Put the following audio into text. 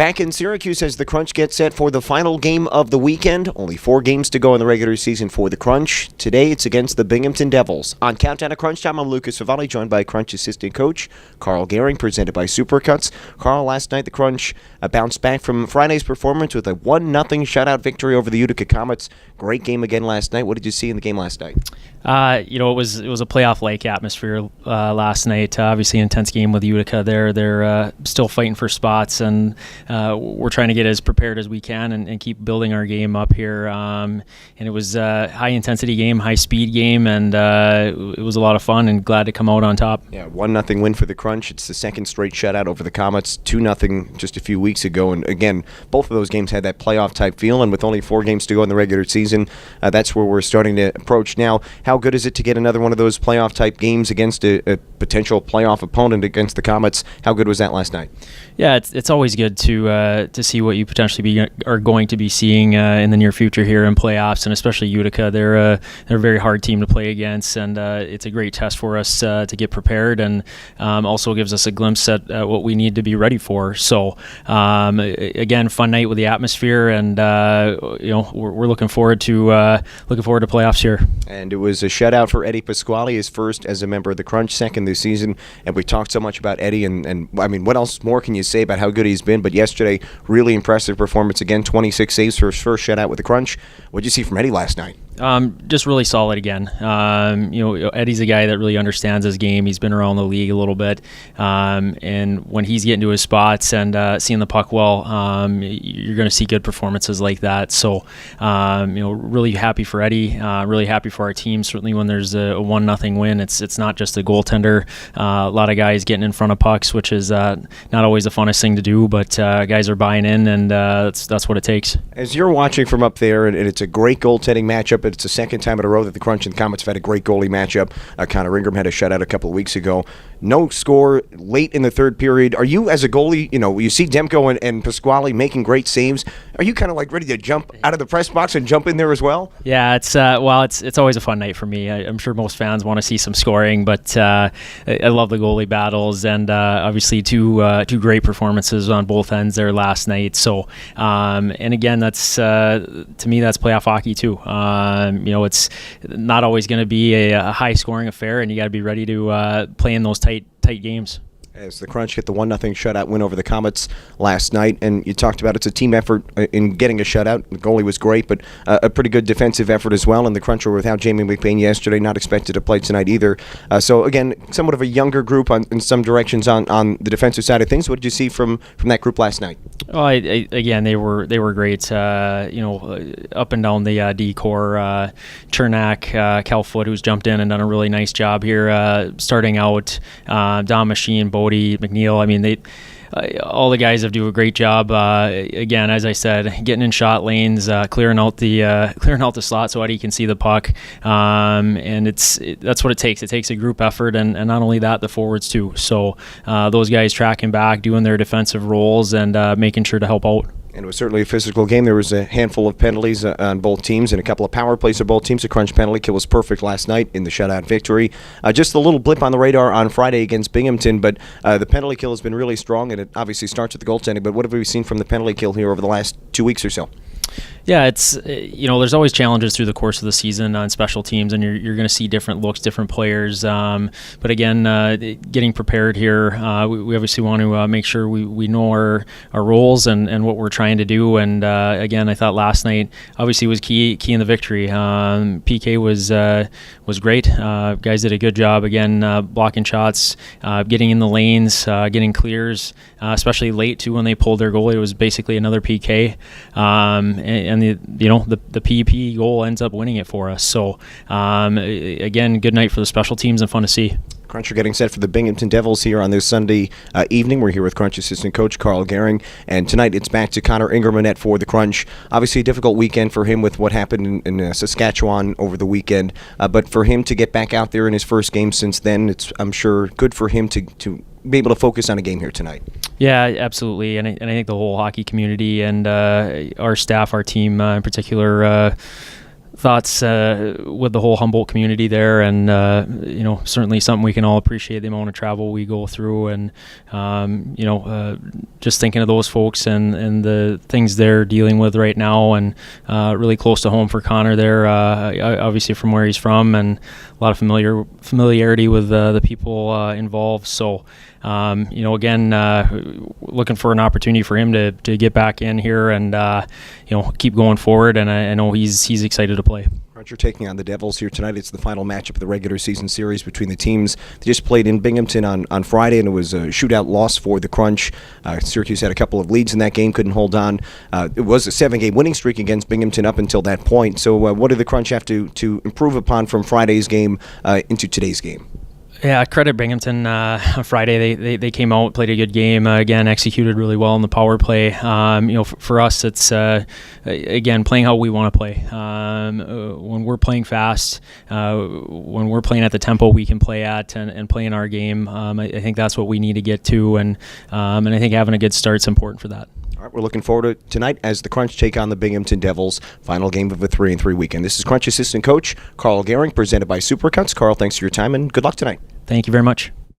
Back in Syracuse as the Crunch gets set for the final game of the weekend. Only 4 games to go in the regular season for the Crunch. Today it's against the Binghamton Devils. On Countdown to Crunch Time, I'm Lukas Favale, joined by Crunch assistant coach Karl Goehring, presented by Supercuts. Karl, last night the Crunch bounced back from Friday's performance with a 1-0 shutout victory over the Utica Comets. Great game again last night. What did you see in the game last night? It was a playoff-like atmosphere last night. Obviously, an intense game with Utica. They're still fighting for spots, and we're trying to get as prepared as we can and keep building our game up here. And it was a high-intensity game, high-speed game, and it was a lot of fun and glad to come out on top. Yeah, 1-0 win for the Crunch. It's the second straight shutout over the Comets, 2-0 just a few weeks ago. And again, both of those games had that playoff-type feel, and with only 4 games to go in the regular season, that's where we're starting to approach now. How good is it to get another one of those playoff-type games against a potential playoff opponent against the Comets? How good was that last night? Yeah, it's always good to see what you potentially are going to be seeing in the near future here in playoffs, and especially Utica. They're a very hard team to play against, and it's a great test for us to get prepared, and also gives us a glimpse at what we need to be ready for. So again, fun night with the atmosphere, and we're looking forward to playoffs here. And it was a shutout for Eddie Pasquale, his first as a member of the Crunch, second this season. And we talked so much about Eddie, and I mean, what else more can you say about how good he's been? But yesterday, really impressive performance again, 26 saves for his first shutout with the Crunch. What did you see from Eddie last night? Just really solid again. Eddie's a guy that really understands his game. He's been around the league a little bit, and when he's getting to his spots and seeing the puck well, you're going to see good performances like that. So, really happy for Eddie. Really happy for our team. Certainly, when there's a 1-0 win, it's not just a goaltender. A lot of guys getting in front of pucks, which is not always the funnest thing to do, but guys are buying in, and that's what it takes. As you're watching from up there, and it's a great goaltending matchup. It's the second time in a row that the Crunch and the Comets have had a great goalie matchup. Connor Ingram had a shutout a couple of weeks ago. No score late in the third period. Are you, as a goalie, you see Demko and Pasquale making great saves, are you kind of like ready to jump out of the press box and jump in there as well? Yeah, it's always a fun night for me. I'm sure most fans want to see some scoring, but I love the goalie battles, and obviously two great performances on both ends there last night. So, and again, that's to me, that's playoff hockey too. It's not always going to be a high-scoring affair, and you got to be ready to play in those tight games. As the Crunch get the 1-0 shutout win over the Comets last night, and you talked about it's a team effort in getting a shutout. The goalie was great, but a pretty good defensive effort as well, and the Crunch were without Jamie McBain yesterday, not expected to play tonight either. So again, somewhat of a younger group in some directions on the defensive side of things. What did you see from that group last night? Oh, again, they were great. Up and down the D-core, Chernak, Cal Foote, who's jumped in and done a really nice job here, starting out. Don Machine, Bodie, McNeil. I mean, all the guys have do a great job. Again, as I said, getting in shot lanes, clearing out the slot so Eddie can see the puck, and that's what it takes. It takes a group effort, and not only that, the forwards too. So those guys tracking back, doing their defensive roles, and making sure to help out. And it was certainly a physical game. There was a handful of penalties on both teams and a couple of power plays of both teams. The Crunch penalty kill was perfect last night in the shutout victory. Just a little blip on the radar on Friday against Binghamton, but the penalty kill has been really strong, and it obviously starts with the goaltending. But what have we seen from the penalty kill here over the last 2 weeks or so? Yeah, it's there's always challenges through the course of the season on special teams, and you're going to see different looks, different players. But again, getting prepared here, we obviously want to make sure we know our roles and what we're trying to do. And again, I thought last night obviously was key in the victory. PK was great. Guys did a good job again, blocking shots, getting in the lanes, getting clears, especially late too when they pulled their goalie. It was basically another PK. And the PEP goal ends up winning it for us. So again, good night for the special teams and fun to see. Crunch are getting set for the Binghamton Devils here on this Sunday evening. We're here with Crunch assistant coach Karl Goehring, and tonight it's back to Connor Ingram in net for the Crunch. Obviously a difficult weekend for him with what happened in Saskatchewan over the weekend, but for him to get back out there in his first game since then, it's, I'm sure, good for him to be able to focus on a game here tonight. Yeah, absolutely, and I think the whole hockey community and our staff, our team in particular, thoughts with the whole Humboldt community there, and certainly something we can all appreciate, the amount of travel we go through, and just thinking of those folks and the things they're dealing with right now, and really close to home for Connor there, obviously from where he's from, and a lot of familiarity with the people involved. So again, looking for an opportunity for him to get back in here and keep going forward, and I know he's excited to play. You're taking on the Devils here tonight. It's the final matchup of the regular season series between the teams. They just played in Binghamton on Friday, and it was a shootout loss for the Crunch. Syracuse had a couple of leads in that game, couldn't hold on. It was a 7-game winning streak against Binghamton up until that point. So what did the Crunch have to improve upon from Friday's game into today's game? Yeah, credit Binghamton. On Friday, they came out, played a good game. Again, executed really well in the power play. For us, it's again playing how we want to play. When we're playing fast, when we're playing at the tempo we can play at, and playing our game, I think that's what we need to get to. And I think having a good start is important for that. All right, we're looking forward to tonight as the Crunch take on the Binghamton Devils. Final game of a 3-3 weekend. This is Crunch assistant coach Karl Goehring, presented by Supercuts. Karl, thanks for your time and good luck tonight. Thank you very much.